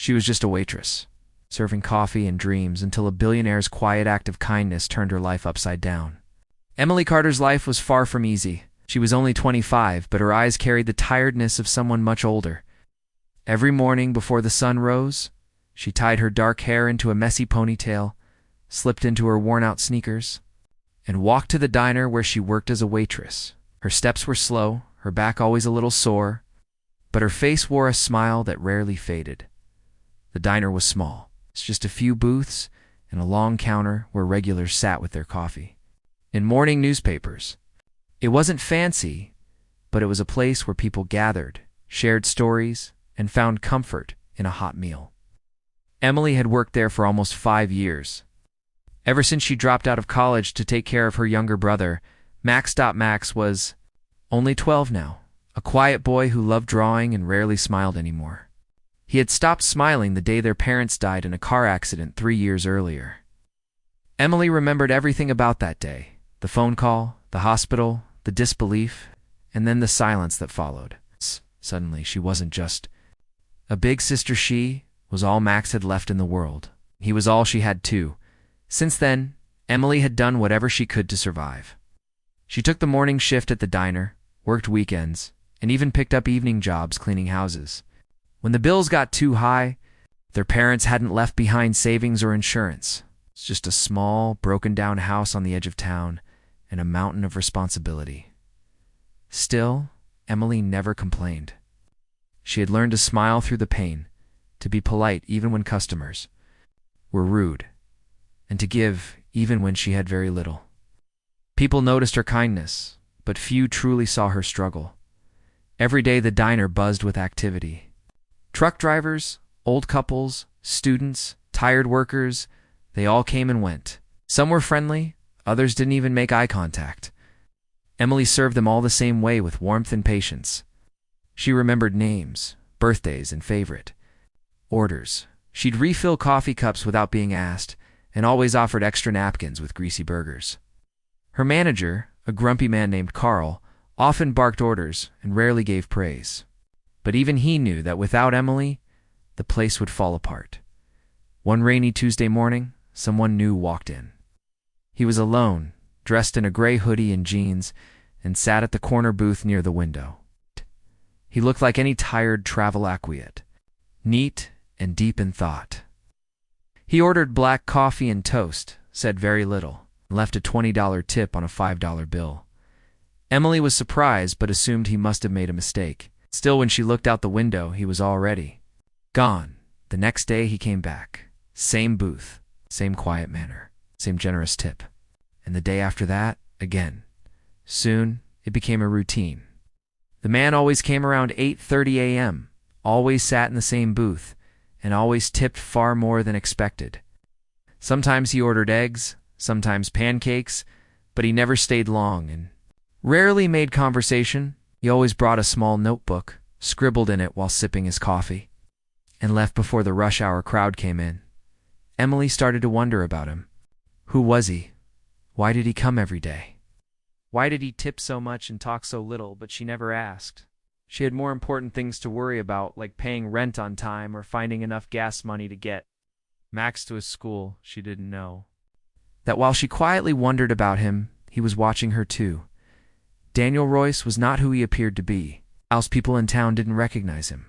She was just a waitress, serving coffee and dreams until a billionaire's quiet act of kindness turned her life upside down. Emily Carter's life was far from easy. She was only 25, but her eyes carried the tiredness of someone much older. Every morning before the sun rose, she tied her dark hair into a messy ponytail, slipped into her worn-out sneakers, and walked to the diner where she worked as a waitress. Her steps were slow, her back always a little sore, but her face wore a smile that rarely faded. The diner was small. It's just a few booths and a long counter where regulars sat with their coffee. In morning newspapers. It wasn't fancy, but it was a place where people gathered, shared stories, and found comfort in a hot meal. Emily had worked there for almost 5 years. Ever since she dropped out of college to take care of her younger brother, Max was only 12 now, a quiet boy who loved drawing and rarely smiled anymore. He had stopped smiling the day their parents died in a car accident 3 years earlier. Emily remembered everything about that day: the phone call, the hospital, the disbelief, and then the silence that followed. Suddenly, she wasn't just a big sister. She was all Max had left in the world. He was all she had too. Since then, Emily had done whatever she could to survive. She took the morning shift at the diner, worked weekends, and even picked up evening jobs cleaning houses. When the bills got too high, their parents hadn't left behind savings or insurance. It's just a small, broken-down house on the edge of town and a mountain of responsibility. Still, Emily never complained. She had learned to smile through the pain, to be polite even when customers were rude, and to give even when she had very little. People noticed her kindness, but few truly saw her struggle. Every day the diner buzzed with activity. Truck drivers, old couples, students, tired workers, they all came and went. Some were friendly, others didn't even make eye contact. Emily served them all the same way with warmth and patience. She remembered names, birthdays, and favorite orders. She'd refill coffee cups without being asked, and always offered extra napkins with greasy burgers. Her manager, a grumpy man named Carl, often barked orders and rarely gave praise. But even he knew that without Emily, the place would fall apart. One rainy Tuesday morning, someone new walked in. He was alone, dressed in a gray hoodie and jeans, and sat at the corner booth near the window. He looked like any tired travel acquiescent, neat and deep in thought. He ordered black coffee and toast, said very little, and left a $20 tip on a $5 bill. Emily was surprised but assumed he must have made a mistake. Still, when she looked out the window, he was already gone. The next day he came back. Same booth, same quiet manner, same generous tip. And the day after that, again. Soon, it became a routine. The man always came around 8:30 a.m., always sat in the same booth, and always tipped far more than expected. Sometimes he ordered eggs, sometimes pancakes, but he never stayed long and rarely made conversation. He always brought a small notebook, scribbled in it while sipping his coffee, and left before the rush hour crowd came in. Emily started to wonder about him. Who was he? Why did he come every day? Why did he tip so much and talk so little? But she never asked. She had more important things to worry about, like paying rent on time or finding enough gas money to get Max to his school. She didn't know that while she quietly wondered about him, he was watching her too. Daniel Royce was not who he appeared to be. Else people in town didn't recognize him.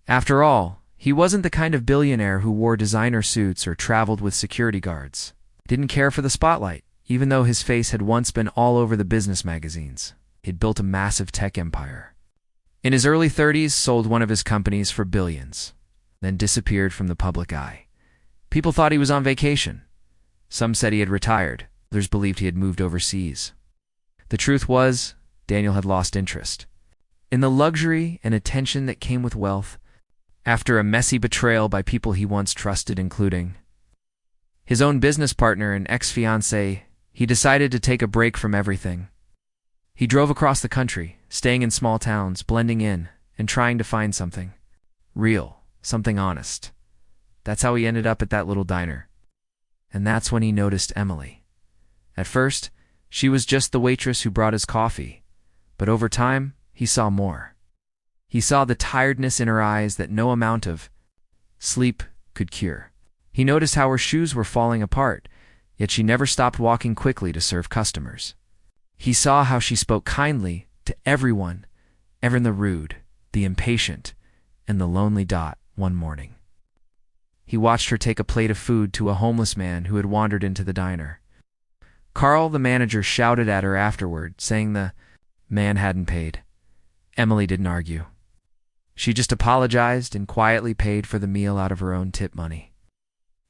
After all, he wasn't the kind of billionaire who wore designer suits or traveled with security guards. He didn't care for the spotlight, even though his face had once been all over the business magazines. He'd built a massive tech empire. In his early 30s, sold one of his companies for billions, then disappeared from the public eye. People thought he was on vacation. Some said he had retired. Others believed he had moved overseas. The truth was, Daniel had lost interest in the luxury and attention that came with wealth after a messy betrayal by people he once trusted, including his own business partner and ex-fiancée. He decided to take a break from everything. He drove across the country, staying in small towns, blending in, and trying to find something real, something honest. That's how he ended up at that little diner. And that's when he noticed Emily. At first, she was just the waitress who brought his coffee, but over time, he saw more. He saw the tiredness in her eyes that no amount of sleep could cure. He noticed how her shoes were falling apart, yet she never stopped walking quickly to serve customers. He saw how she spoke kindly to everyone, even the rude, the impatient, and the lonely Dot one morning. He watched her take a plate of food to a homeless man who had wandered into the diner. Carl, the manager, shouted at her afterward, saying the man hadn't paid. Emily didn't argue. She just apologized and quietly paid for the meal out of her own tip money.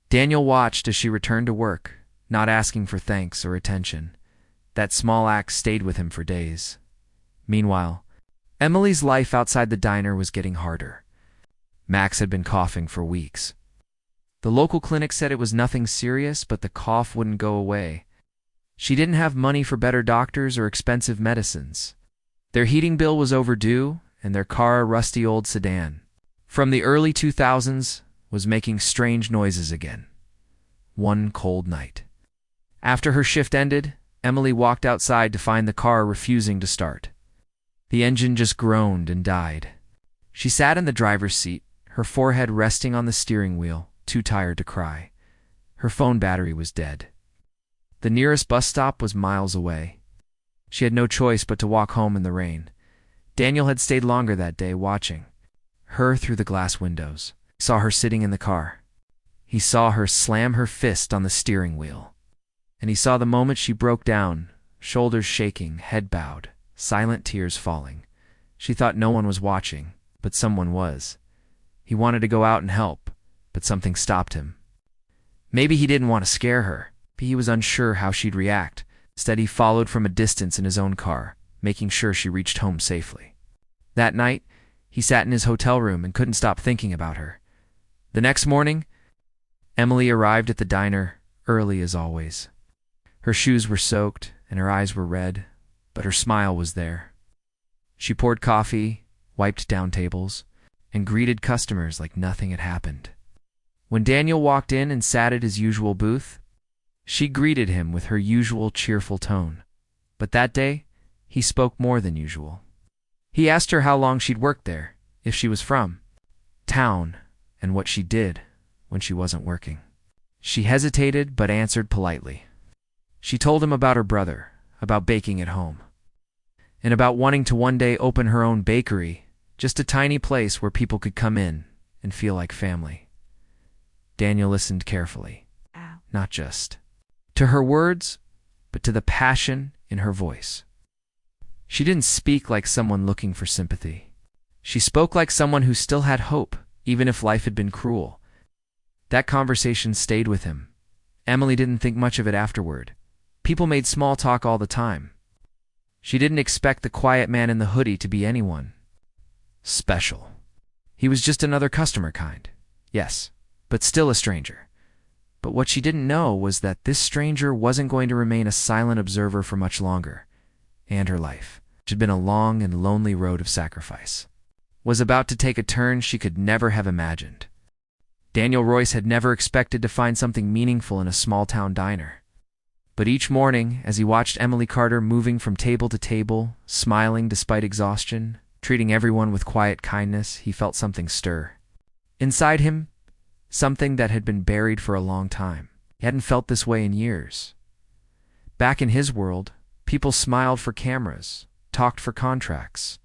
Daniel watched as she returned to work, not asking for thanks or attention. That small act stayed with him for days. Meanwhile, Emily's life outside the diner was getting harder. Max had been coughing for weeks. The local clinic said it was nothing serious, but the cough wouldn't go away. She didn't have money for better doctors or expensive medicines. Their heating bill was overdue, and their car, a rusty old sedan, from the early 2000s, was making strange noises again. One cold night. After her shift ended, Emily walked outside to find the car refusing to start. The engine just groaned and died. She sat in the driver's seat, her forehead resting on the steering wheel, too tired to cry. Her phone battery was dead. The nearest bus stop was miles away. She had no choice but to walk home in the rain. Daniel had stayed longer that day, watching her through the glass windows. He saw her sitting in the car. He saw her slam her fist on the steering wheel. And he saw the moment she broke down, shoulders shaking, head bowed, silent tears falling. She thought no one was watching, but someone was. He wanted to go out and help, but something stopped him. Maybe he didn't want to scare her, but he was unsure how she'd react. Instead, he followed from a distance in his own car, making sure she reached home safely. That night, he sat in his hotel room and couldn't stop thinking about her. The next morning, Emily arrived at the diner early as always. Her shoes were soaked and her eyes were red, but her smile was there. She poured coffee, wiped down tables, and greeted customers like nothing had happened. When Daniel walked in and sat at his usual booth, she greeted him with her usual cheerful tone. But that day, he spoke more than usual. He asked her how long she'd worked there, if she was from town, and what she did when she wasn't working. She hesitated but answered politely. She told him about her brother, about baking at home, and about wanting to one day open her own bakery, just a tiny place where people could come in and feel like family. Daniel listened carefully, not just to her words, but to the passion in her voice. She didn't speak like someone looking for sympathy. She spoke like someone who still had hope, even if life had been cruel. That conversation stayed with him. Emily didn't think much of it afterward. People made small talk all the time. She didn't expect the quiet man in the hoodie to be anyone special. He was just another customer kind, yes, but still a stranger. But what she didn't know was that this stranger wasn't going to remain a silent observer for much longer, and her life, which had been a long and lonely road of sacrifice, was about to take a turn she could never have imagined. Daniel Royce had never expected to find something meaningful in a small-town diner. But each morning, as he watched Emily Carter moving from table to table, smiling despite exhaustion, treating everyone with quiet kindness, he felt something stir. Inside him, something that had been buried for a long time. He hadn't felt this way in years. Back in his world, people smiled for cameras, talked for contracts,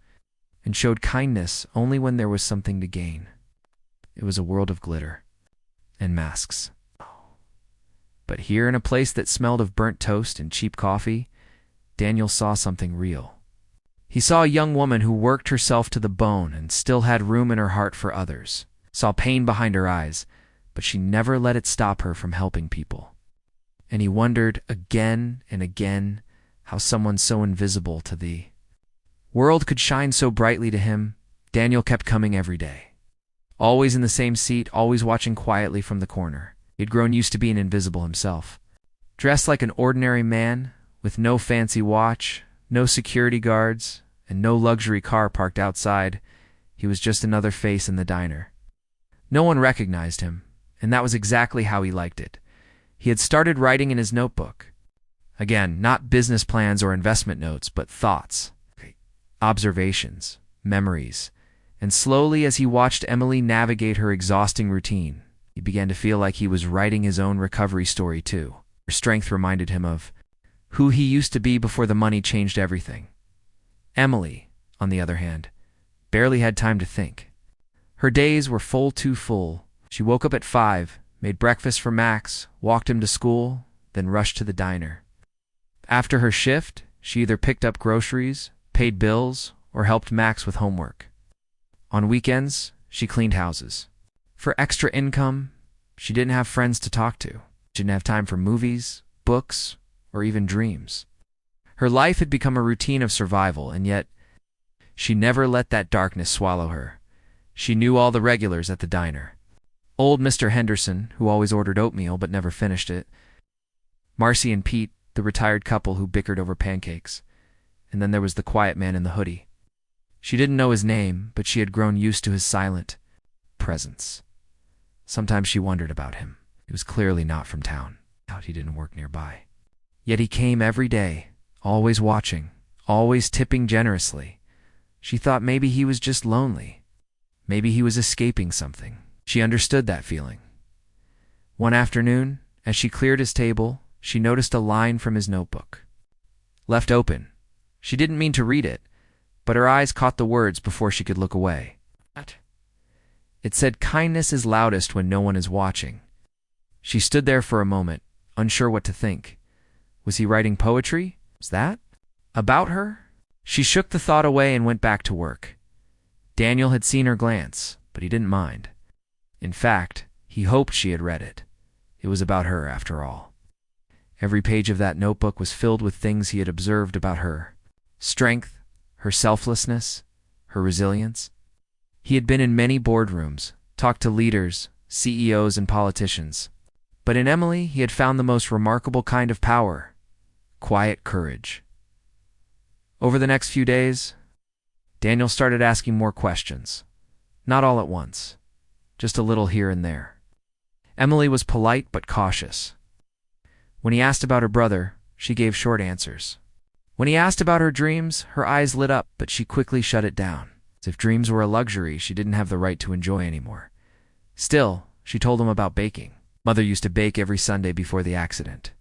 and showed kindness only when there was something to gain. It was a world of glitter and masks. But here, in a place that smelled of burnt toast and cheap coffee, Daniel saw something real. He saw a young woman who worked herself to the bone and still had room in her heart for others, saw pain behind her eyes, but she never let it stop her from helping people. And he wondered again and again how someone so invisible to the world could shine so brightly to him. Daniel kept coming every day. Always in the same seat, always watching quietly from the corner. He'd grown used to being invisible himself. Dressed like an ordinary man, with no fancy watch, no security guards, and no luxury car parked outside, he was just another face in the diner. No one recognized him, and that was exactly how he liked it. He had started writing in his notebook. Again, not business plans or investment notes, but thoughts, observations, memories, And slowly, as he watched Emily navigate her exhausting routine, he began to feel like he was writing his own recovery story too. Her strength reminded him of who he used to be before the money changed everything. Emily, on the other hand, barely had time to think. Her days were too full. She woke up at 5, made breakfast for Max, walked him to school, then rushed to the diner. After her shift, she either picked up groceries, paid bills, or helped Max with homework. On weekends, she cleaned houses. For extra income, she didn't have friends to talk to. She didn't have time for movies, books, or even dreams. Her life had become a routine of survival, and yet she never let that darkness swallow her. She knew all the regulars at the diner. Old Mr. Henderson, who always ordered oatmeal but never finished it. Marcy and Pete, the retired couple who bickered over pancakes. And then there was the quiet man in the hoodie. She didn't know his name, but she had grown used to his silent presence. Sometimes she wondered about him. He was clearly not from town. He didn't work nearby. Yet he came every day, always watching, always tipping generously. She thought maybe he was just lonely. Maybe he was escaping something. She understood that feeling. One afternoon, as she cleared his table, she noticed a line from his notebook. Left open. She didn't mean to read it, but her eyes caught the words before she could look away. It said, "Kindness is loudest when no one is watching." She stood there for a moment, unsure what to think. Was he writing poetry? Was that about her? She shook the thought away and went back to work. Daniel had seen her glance, but he didn't mind. In fact, he hoped she had read it. It was about her, after all. Every page of that notebook was filled with things he had observed about her. Strength, her selflessness, her resilience. He had been in many boardrooms, talked to leaders, CEOs, and politicians. But in Emily, he had found the most remarkable kind of power: quiet courage. Over the next few days, Daniel started asking more questions. Not all at once, just a little here and there. Emily was polite but cautious. When he asked about her brother, she gave short answers. When he asked about her dreams, her eyes lit up, but she quickly shut it down. As if dreams were a luxury she didn't have the right to enjoy anymore. Still, she told him about baking. Mother used to bake every Sunday before the accident.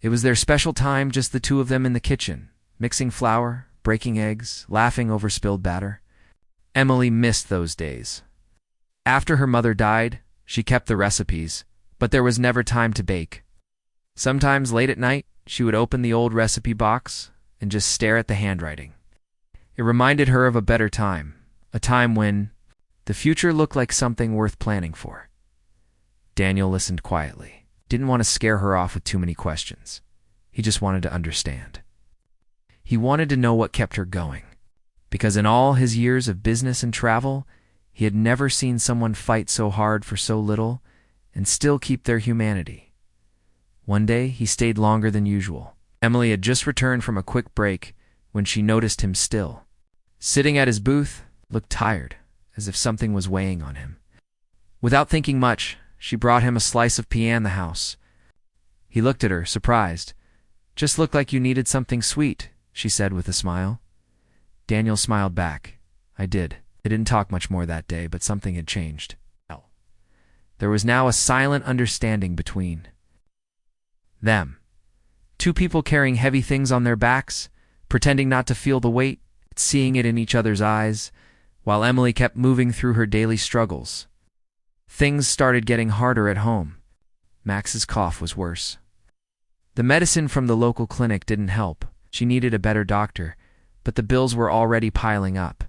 It was their special time, just the two of them in the kitchen, mixing flour, breaking eggs, laughing over spilled batter. Emily missed those days. After her mother died, she kept the recipes, but there was never time to bake. Sometimes late at night, she would open the old recipe box and just stare at the handwriting. It reminded her of a better time, a time when the future looked like something worth planning for. Daniel listened quietly. Didn't want to scare her off with too many questions. He just wanted to understand. He wanted to know what kept her going, because in all his years of business and travel, he had never seen someone fight so hard for so little and still keep their humanity. One day, he stayed longer than usual. Emily had just returned from a quick break when she noticed him still. Sitting at his booth, looked tired, as if something was weighing on him. Without thinking much, she brought him a slice of pie in the house. He looked at her, surprised. "Just looked like you needed something sweet," she said with a smile. Daniel smiled back. "I did." They didn't talk much more that day, but something had changed. There was now a silent understanding between them. Two people carrying heavy things on their backs, pretending not to feel the weight, seeing it in each other's eyes, while Emily kept moving through her daily struggles. Things started getting harder at home. Max's cough was worse. The medicine from the local clinic didn't help. She needed a better doctor, but the bills were already piling up.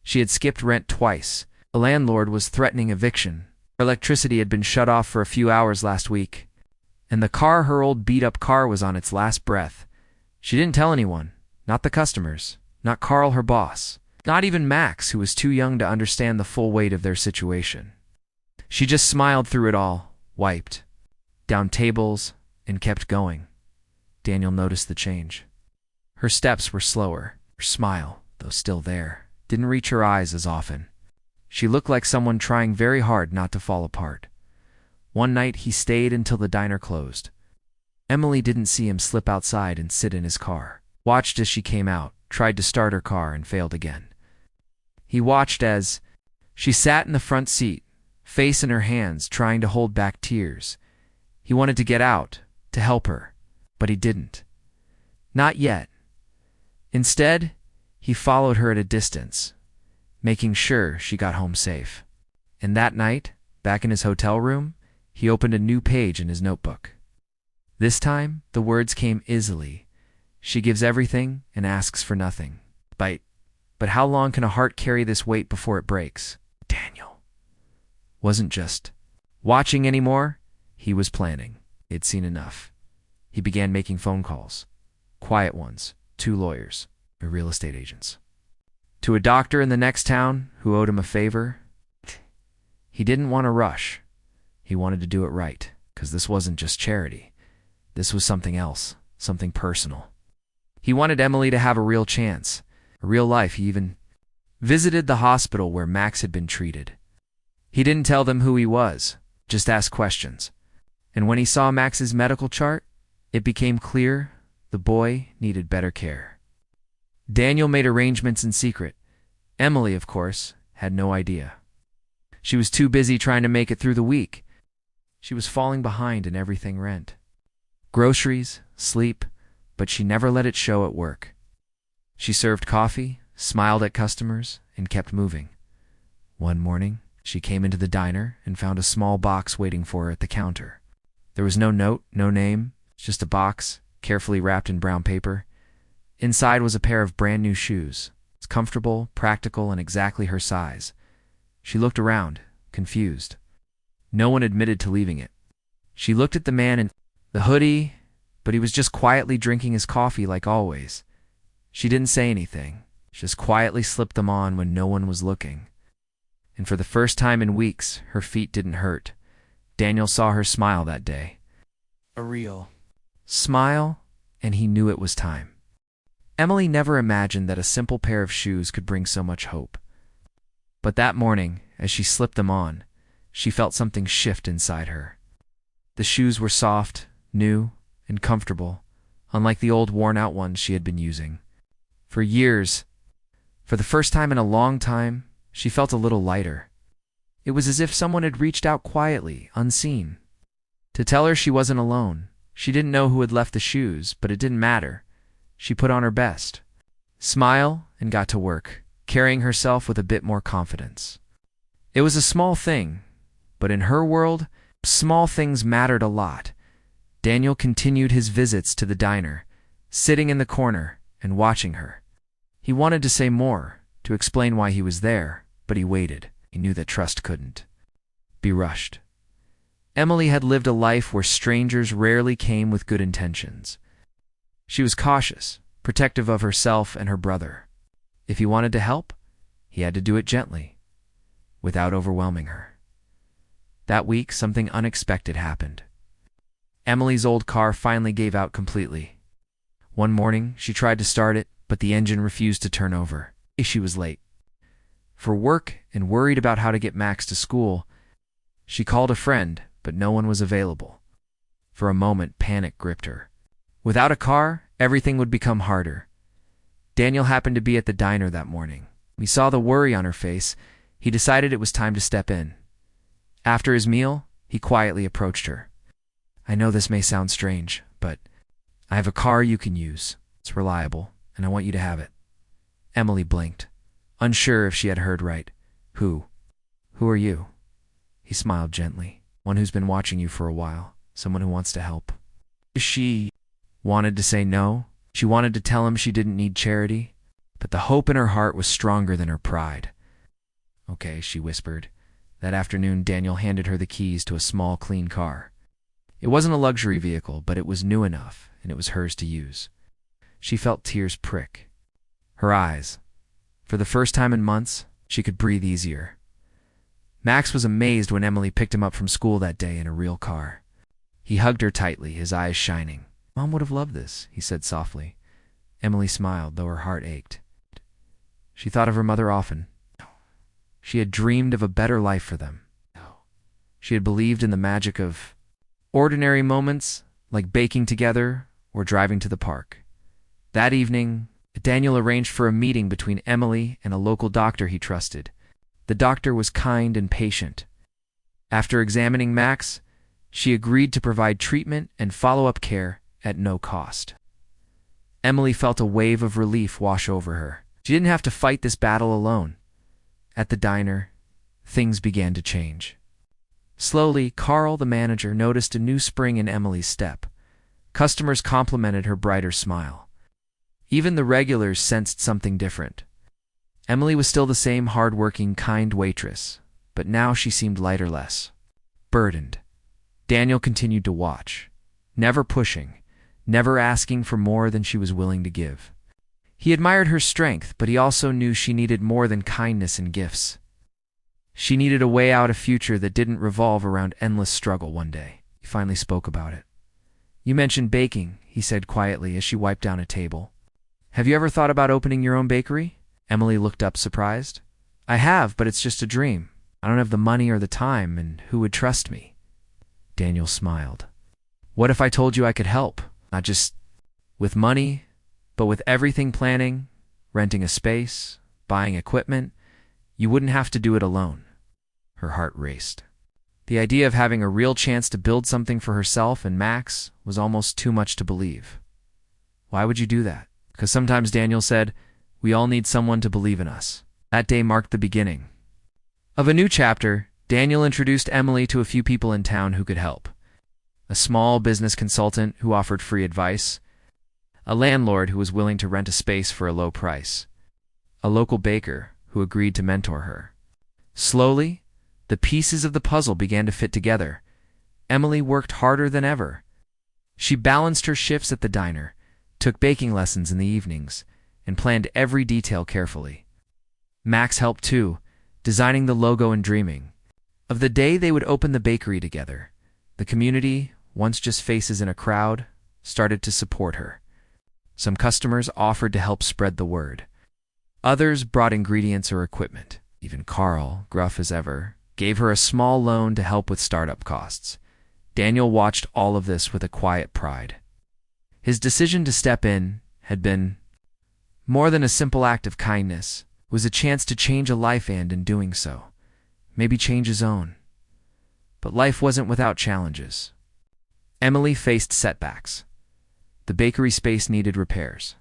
She had skipped rent twice. The landlord was threatening eviction. Her electricity had been shut off for a few hours last week. And the car, her old beat-up car, was on its last breath. She didn't tell anyone, not the customers, not Carl, her boss, not even Max, who was too young to understand the full weight of their situation. She just smiled through it all, wiped down tables, and kept going. Daniel noticed the change. Her steps were slower. Her smile, though still there, didn't reach her eyes as often. She looked like someone trying very hard not to fall apart. One night he stayed until the diner closed. Emily didn't see him slip outside and sit in his car. Watched as she came out, tried to start her car, and failed again. He watched as She sat in the front seat, face in her hands, trying to hold back tears. He wanted to get out, to help her, but he didn't. Not yet. Instead, he followed her at a distance, making sure she got home safe. And that night, back in his hotel room, he opened a new page in his notebook. This time, the words came easily. She gives everything and asks for nothing. But how long can a heart carry this weight before it breaks? Daniel wasn't just watching anymore. He was planning. He'd seen enough. He began making phone calls. Quiet ones. 2 lawyers. Real estate agents. To a doctor in the next town who owed him a favor. He didn't want to rush. He wanted to do it right, because this wasn't just charity. This was something else, something personal. He wanted Emily to have a real chance, a real life. He even visited the hospital where Max had been treated. He didn't tell them who he was, just asked questions. And when he saw Max's medical chart, it became clear the boy needed better care. Daniel made arrangements in secret. Emily, of course, had no idea. She was too busy trying to make it through the week. She was falling behind in everything: rent, groceries, sleep, but she never let it show at work. She served coffee, smiled at customers, and kept moving. One morning, she came into the diner and found a small box waiting for her at the counter. There was no note, no name, just a box, carefully wrapped in brown paper. Inside was a pair of brand new shoes. It's comfortable, practical, and exactly her size. She looked around, confused. No one admitted to leaving it. She looked at the man in the hoodie, but he was just quietly drinking his coffee like always. She didn't say anything, just quietly slipped them on when no one was looking. And for the first time in weeks, her feet didn't hurt. Daniel saw her smile that day. A real smile, and he knew it was time. Emily never imagined that a simple pair of shoes could bring so much hope. But that morning, as she slipped them on, she felt something shift inside her. The shoes were soft, new, and comfortable, unlike the old worn-out ones she had been using. For years, for the first time in a long time, she felt a little lighter. It was as if someone had reached out quietly, unseen, to tell her she wasn't alone. She didn't know who had left the shoes, but it didn't matter. She put on her best, smiled, and got to work, carrying herself with a bit more confidence. It was a small thing, but in her world, small things mattered a lot. Daniel continued his visits to the diner, sitting in the corner and watching her. He wanted to say more, to explain why he was there, but he waited. He knew that trust couldn't be rushed. Emily had lived a life where strangers rarely came with good intentions. She was cautious, protective of herself and her brother. If he wanted to help, he had to do it gently, without overwhelming her. That week, something unexpected happened. Emily's old car finally gave out completely. One morning, she tried to start it, but the engine refused to turn over. She was late for work and worried about how to get Max to school. She called a friend, but no one was available. For a moment, panic gripped her. Without a car, everything would become harder. Daniel happened to be at the diner that morning. He saw the worry on her face. He decided it was time to step in. After his meal, he quietly approached her. "I know this may sound strange, but I have a car you can use. It's reliable, and I want you to have it." Emily blinked, unsure if she had heard right. Who are you?" He smiled gently. "One who's been watching you for a while. Someone who wants to help." She wanted to say no. She wanted to tell him she didn't need charity, but the hope in her heart was stronger than her pride. "Okay," she whispered. That afternoon, Daniel handed her the keys to a small, clean car. It wasn't a luxury vehicle, but it was new enough, and it was hers to use. She felt tears prick her eyes. For the first time in months, she could breathe easier. Max was amazed when Emily picked him up from school that day in a real car. He hugged her tightly, his eyes shining. "Mom would have loved this," he said softly. Emily smiled, though her heart ached. She thought of her mother often. She had dreamed of a better life for them. She had believed in the magic of ordinary moments, like baking together or driving to the park. That evening, Daniel arranged for a meeting between Emily and a local doctor he trusted. The doctor was kind and patient. After examining Max, she agreed to provide treatment and follow-up care at no cost. Emily felt a wave of relief wash over her. She didn't have to fight this battle alone. At the diner, things began to change. Slowly, Carl, the manager, noticed a new spring in Emily's step. Customers complimented her brighter smile. Even the regulars sensed something different. Emily was still the same hard-working, kind waitress, but now she seemed lighter, less burdened. Daniel continued to watch, never pushing, never asking for more than she was willing to give. He admired her strength, but he also knew she needed more than kindness and gifts. She needed a way out, a future that didn't revolve around endless struggle. One day, he finally spoke about it. "You mentioned baking," he said quietly as she wiped down a table. "Have you ever thought about opening your own bakery?" Emily looked up surprised. "I have, but it's just a dream. I don't have the money or the time, and who would trust me?" Daniel smiled. "What if I told you I could help? Not just with money, but with everything: planning, renting a space, buying equipment. You wouldn't have to do it alone." Her heart raced. The idea of having a real chance to build something for herself and Max was almost too much to believe. "Why would you do that?" "Because sometimes," Daniel said, "we all need someone to believe in us." That day marked the beginning of a new chapter. Daniel introduced Emily to a few people in town who could help. A small business consultant who offered free advice, a landlord who was willing to rent a space for a low price, a local baker who agreed to mentor her. Slowly, the pieces of the puzzle began to fit together. Emily worked harder than ever. She balanced her shifts at the diner, took baking lessons in the evenings, and planned every detail carefully. Max helped too, designing the logo and dreaming of the day they would open the bakery together. The community, once just faces in a crowd, started to support her. Some customers offered to help spread the word. Others brought ingredients or equipment. Even Carl, gruff as ever, gave her a small loan to help with startup costs. Daniel watched all of this with a quiet pride. His decision to step in had been more than a simple act of kindness. It was a chance to change a life and, in doing so, maybe change his own. But life wasn't without challenges. Emily faced setbacks. The bakery space needed repairs.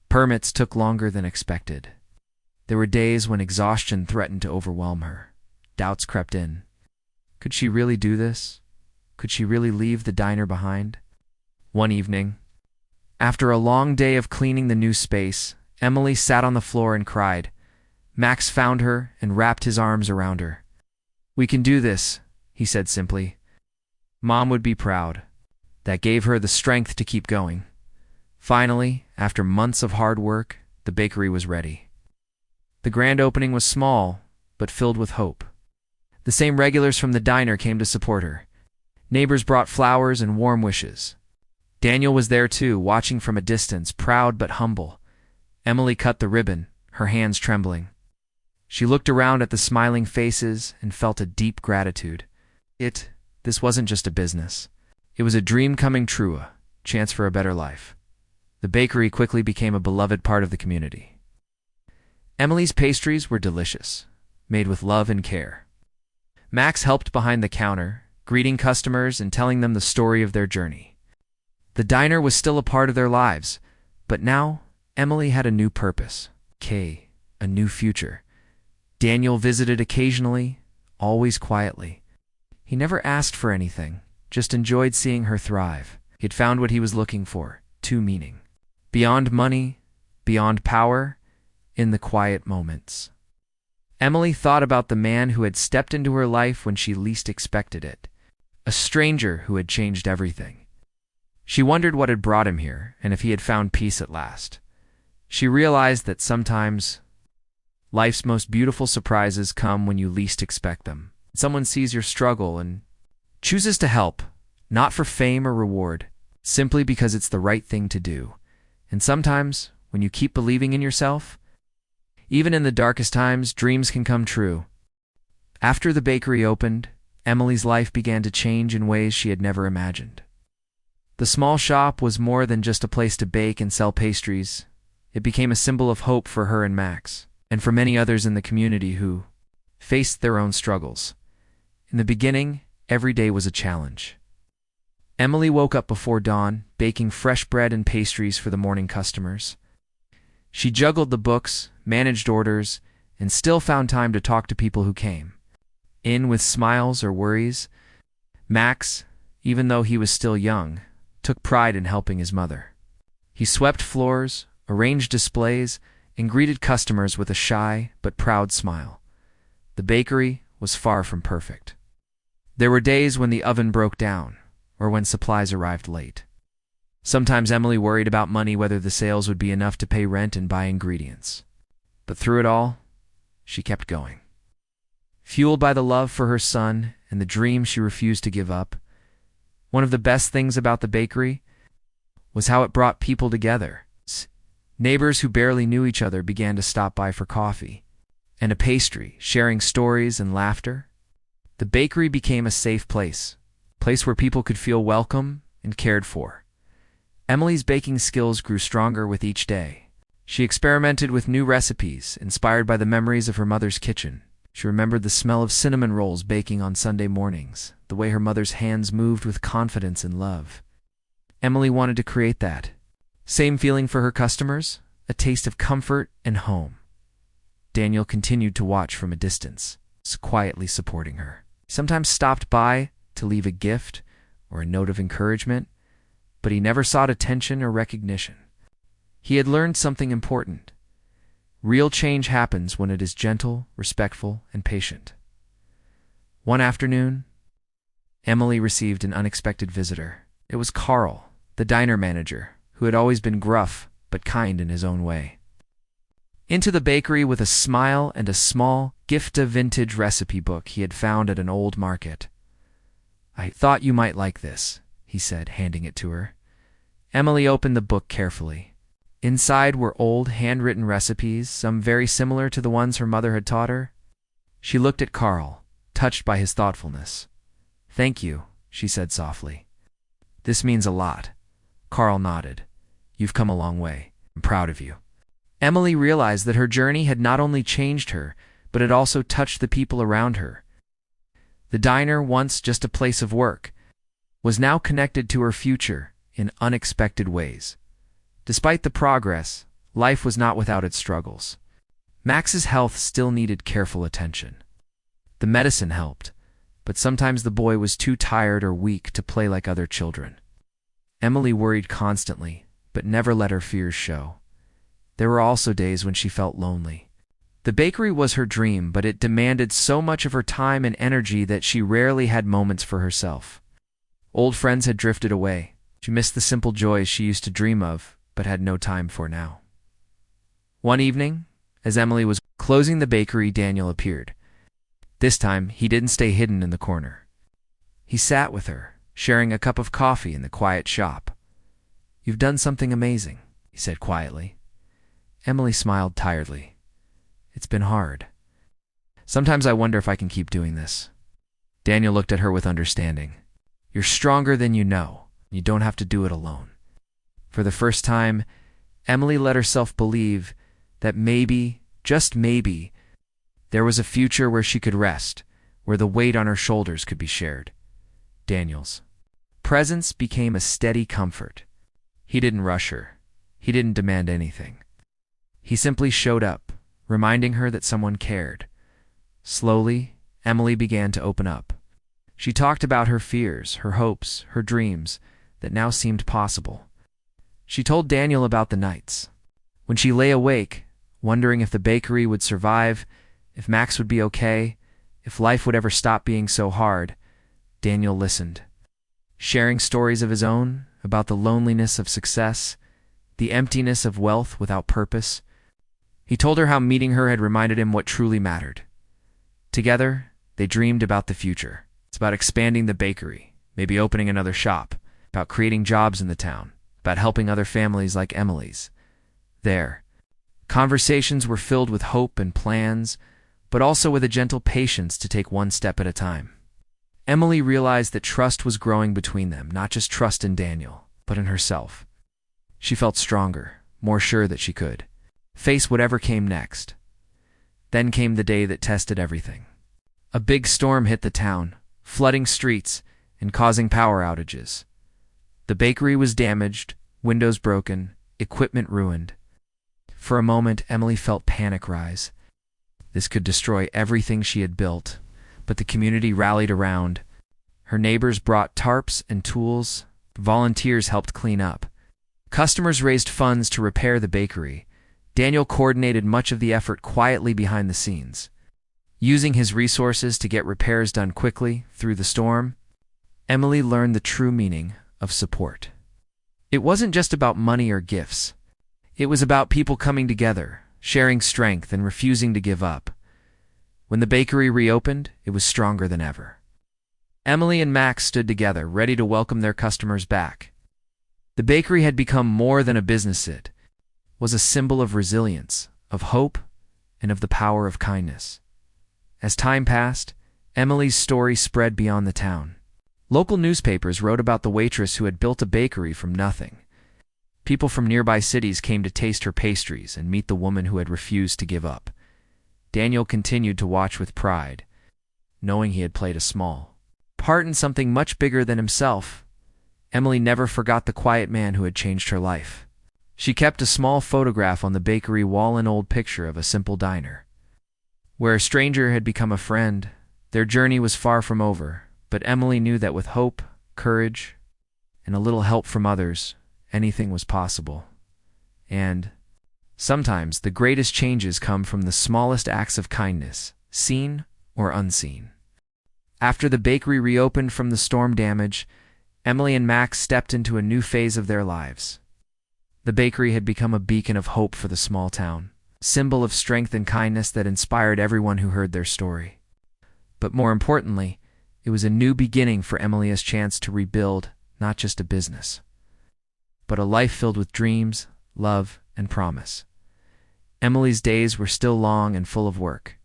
Permits took longer than expected. There were days when exhaustion threatened to overwhelm her. Doubts crept in. Could she really do this? Could she really leave the diner behind? One evening, after a long day of cleaning the new space, Emily sat on the floor and cried. Max found her and wrapped his arms around her. "We can do this," he said simply. "Mom would be proud." That gave her the strength to keep going. Finally, after months of hard work, the bakery was ready. The grand opening was small, but filled with hope. The same regulars from the diner came to support her. Neighbors brought flowers and warm wishes. Daniel was there too, watching from a distance, proud but humble. Emily cut the ribbon, her hands trembling. She looked around at the smiling faces and felt a deep gratitude. This wasn't just a business. It was a dream coming true, a chance for a better life. The bakery quickly became a beloved part of the community. Emily's pastries were delicious, made with love and care. Max helped behind the counter, greeting customers and telling them the story of their journey. The diner was still a part of their lives, but now Emily had a new purpose, a new future. Daniel visited occasionally, always quietly. He never asked for anything, just enjoyed seeing her thrive. He'd found what he was looking for, meaning. Beyond money, beyond power, in the quiet moments. Emily thought about the man who had stepped into her life when she least expected it, a stranger who had changed everything. She wondered what had brought him here, and if he had found peace at last. She realized that sometimes life's most beautiful surprises come when you least expect them. Someone sees your struggle and chooses to help, not for fame or reward, simply because it's the right thing to do. And sometimes, when you keep believing in yourself, even in the darkest times, dreams can come true. After the bakery opened, Emily's life began to change in ways she had never imagined. The small shop was more than just a place to bake and sell pastries. It became a symbol of hope for her and Max, and for many others in the community who faced their own struggles. In the beginning, every day was a challenge. Emily woke up before dawn, baking fresh bread and pastries for the morning customers. She juggled the books, managed orders, and still found time to talk to people who came in with smiles or worries. Max, even though he was still young, took pride in helping his mother. He swept floors, arranged displays, and greeted customers with a shy but proud smile. The bakery was far from perfect. There were days when the oven broke down, or when supplies arrived late. Sometimes Emily worried about money, whether the sales would be enough to pay rent and buy ingredients. But through it all, she kept going. Fueled by the love for her son and the dream she refused to give up, one of the best things about the bakery was how it brought people together. Neighbors who barely knew each other began to stop by for coffee and a pastry, sharing stories and laughter. The bakery became a safe place where people could feel welcome and cared for. Emily's baking skills grew stronger with each day. She experimented with new recipes, inspired by the memories of her mother's kitchen. She remembered the smell of cinnamon rolls baking on Sunday mornings, the way her mother's hands moved with confidence and love. Emily wanted to create that same feeling for her customers, a taste of comfort and home. Daniel continued to watch from a distance, quietly supporting her. He sometimes stopped by to leave a gift or a note of encouragement, but he never sought attention or recognition. He had learned something important. Real change happens when it is gentle, respectful, and patient. One afternoon, Emily received an unexpected visitor. It was Carl, the diner manager, who had always been gruff but kind in his own way. Into the bakery with a smile and a small gift, a vintage recipe book he had found at an old market. "I thought you might like this," he said, handing it to her. Emily opened the book carefully. Inside were old, handwritten recipes, some very similar to the ones her mother had taught her. She looked at Carl, touched by his thoughtfulness. "Thank you," she said softly. "This means a lot." Carl nodded. "You've come a long way. I'm proud of you." Emily realized that her journey had not only changed her, but it also touched the people around her. The diner, once just a place of work, was now connected to her future in unexpected ways. Despite the progress, life was not without its struggles. Max's health still needed careful attention. The medicine helped, but sometimes the boy was too tired or weak to play like other children. Emily worried constantly, but never let her fears show. There were also days when she felt lonely. The bakery was her dream, but it demanded so much of her time and energy that she rarely had moments for herself. Old friends had drifted away. She missed the simple joys she used to dream of, but had no time for now. One evening, as Emily was closing the bakery, Daniel appeared. This time, he didn't stay hidden in the corner. He sat with her, sharing a cup of coffee in the quiet shop. "You've done something amazing," he said quietly. Emily smiled tiredly. "It's been hard. Sometimes I wonder if I can keep doing this." Daniel looked at her with understanding. "You're stronger than you know. You don't have to do it alone." For the first time, Emily let herself believe that maybe, just maybe, there was a future where she could rest, where the weight on her shoulders could be shared. Daniel's presence became a steady comfort. He didn't rush her. He didn't demand anything. He simply showed up, reminding her that someone cared. Slowly, Emily began to open up. She talked about her fears, her hopes, her dreams that now seemed possible. She told Daniel about the nights when she lay awake, wondering if the bakery would survive, if Max would be okay, if life would ever stop being so hard. Daniel listened, sharing stories of his own about the loneliness of success, the emptiness of wealth without purpose. He told her how meeting her had reminded him what truly mattered. Together, they dreamed about the future. It's about expanding the bakery, maybe opening another shop, about creating jobs in the town, about helping other families like Emily's. There, conversations were filled with hope and plans, but also with a gentle patience to take one step at a time. Emily realized that trust was growing between them, not just trust in Daniel, but in herself. She felt stronger, more sure that she could face whatever came next. Then came the day that tested everything. A big storm hit the town, flooding streets and causing power outages. The bakery was damaged, windows broken, equipment ruined. For a moment, Emily felt panic rise. This could destroy everything she had built, but the community rallied around. Her neighbors brought tarps and tools. Volunteers helped clean up. Customers raised funds to repair the bakery. Daniel coordinated much of the effort quietly behind the scenes. Using his resources to get repairs done quickly through the storm, Emily learned the true meaning of support. It wasn't just about money or gifts. It was about people coming together, sharing strength, and refusing to give up. When the bakery reopened, it was stronger than ever. Emily and Max stood together, ready to welcome their customers back. The bakery had become more than a business. It was a symbol of resilience, of hope, and of the power of kindness. As time passed, Emily's story spread beyond the town. Local newspapers wrote about the waitress who had built a bakery from nothing. People from nearby cities came to taste her pastries and meet the woman who had refused to give up. Daniel continued to watch with pride, knowing he had played a small part in something much bigger than himself. Emily never forgot the quiet man who had changed her life. She kept a small photograph on the bakery wall, an old picture of a simple diner. Where a stranger had become a friend, their journey was far from over, but Emily knew that with hope, courage, and a little help from others, anything was possible. And sometimes the greatest changes come from the smallest acts of kindness, seen or unseen. After the bakery reopened from the storm damage, Emily and Max stepped into a new phase of their lives. The bakery had become a beacon of hope for the small town, symbol of strength and kindness that inspired everyone who heard their story. But more importantly, it was a new beginning for Emily's chance to rebuild not just a business, but a life filled with dreams, love, and promise. Emily's days were still long and full of work.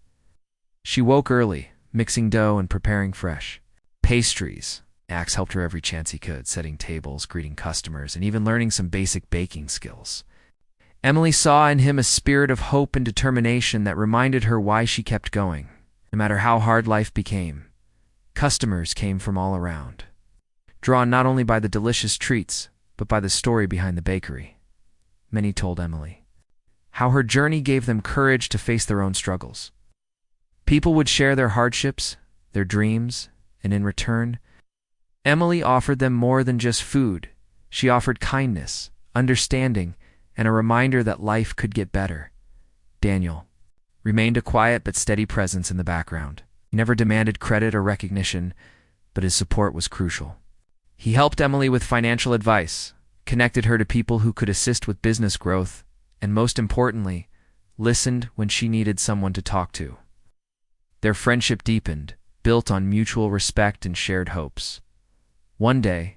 She woke early, mixing dough and preparing fresh pastries. Max helped her every chance he could, setting tables, greeting customers, and even learning some basic baking skills. Emily saw in him a spirit of hope and determination that reminded her why she kept going. No matter how hard life became, customers came from all around, drawn not only by the delicious treats, but by the story behind the bakery. Many told Emily how her journey gave them courage to face their own struggles. People would share their hardships, their dreams, and in return, Emily offered them more than just food. She offered kindness, understanding, and a reminder that life could get better. Daniel remained a quiet but steady presence in the background. He never demanded credit or recognition, but his support was crucial. He helped Emily with financial advice, connected her to people who could assist with business growth, and most importantly, listened when she needed someone to talk to. Their friendship deepened, built on mutual respect and shared hopes. One day,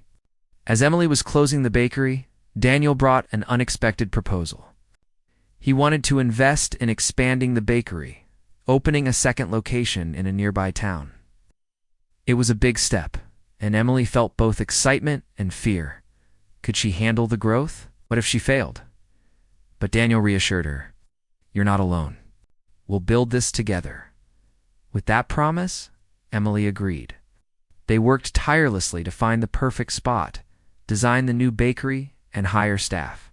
as Emily was closing the bakery, Daniel brought an unexpected proposal. He wanted to invest in expanding the bakery, opening a second location in a nearby town. It was a big step, and Emily felt both excitement and fear. Could she handle the growth? What if she failed? But Daniel reassured her, "You're not alone. We'll build this together." With that promise, Emily agreed. They worked tirelessly to find the perfect spot, design the new bakery, and hire staff.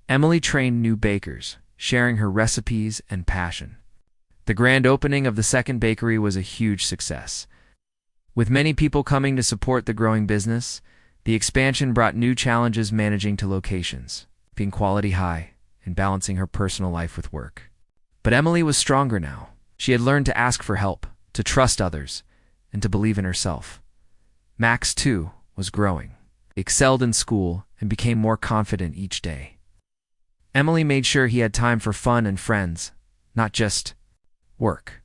Emily trained new bakers, sharing her recipes and passion. The grand opening of the second bakery was a huge success. With many people coming to support the growing business, the expansion brought new challenges managing two locations, keeping quality high, and balancing her personal life with work. But Emily was stronger now. She had learned to ask for help, to trust others, and to believe in herself. Max, too, was growing. He excelled in school and became more confident each day. Emily made sure he had time for fun and friends, not just work.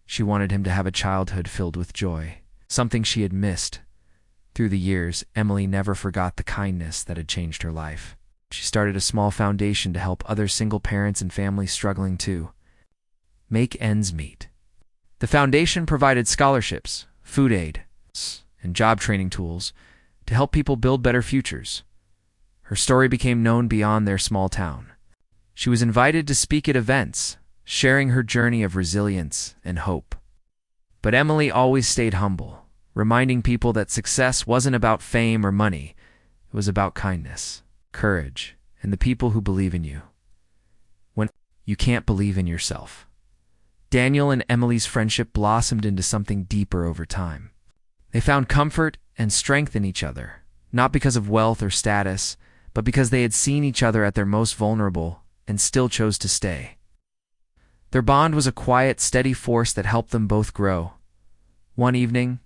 She wanted him to have a childhood filled with joy, something she had missed. Through the years, Emily never forgot the kindness that had changed her life. She started a small foundation to help other single parents and families struggling to make ends meet. The foundation provided scholarships, food aid, and job training tools to help people build better futures. Her story became known beyond their small town. She was invited to speak at events, sharing her journey of resilience and hope. But Emily always stayed humble, reminding people that success wasn't about fame or money. It was about kindness, courage, and the people who believe in you when you can't believe in yourself. Daniel and Emily's friendship blossomed into something deeper over time. They found comfort and strength in each other, not because of wealth or status, but because they had seen each other at their most vulnerable and still chose to stay. Their bond was a quiet, steady force that helped them both grow. One evening,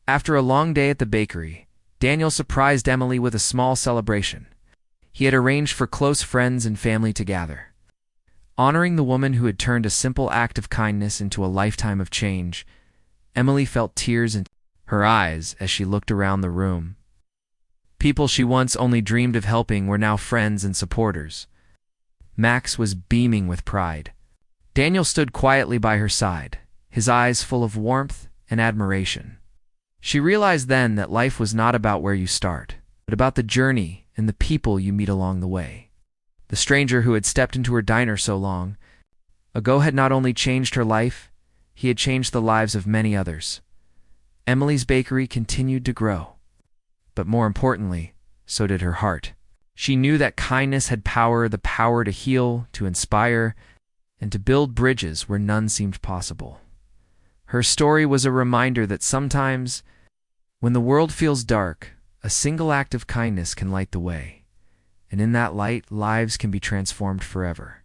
after a long day at the bakery, Daniel surprised Emily with a small celebration. He had arranged for close friends and family to gather. Honoring the woman who had turned a simple act of kindness into a lifetime of change, Emily felt tears in her eyes as she looked around the room. People she once only dreamed of helping were now friends and supporters. Max was beaming with pride. Daniel stood quietly by her side, his eyes full of warmth and admiration. She realized then that life was not about where you start, but about the journey and the people you meet along the way. The stranger who had stepped into her diner so long ago had not only changed her life, he had changed the lives of many others. Emily's bakery continued to grow, but more importantly, so did her heart. She knew that kindness had the power to heal, to inspire, and to build bridges where none seemed possible. Her story was a reminder that sometimes, when the world feels dark, a single act of kindness can light the way, and in that light, lives can be transformed forever.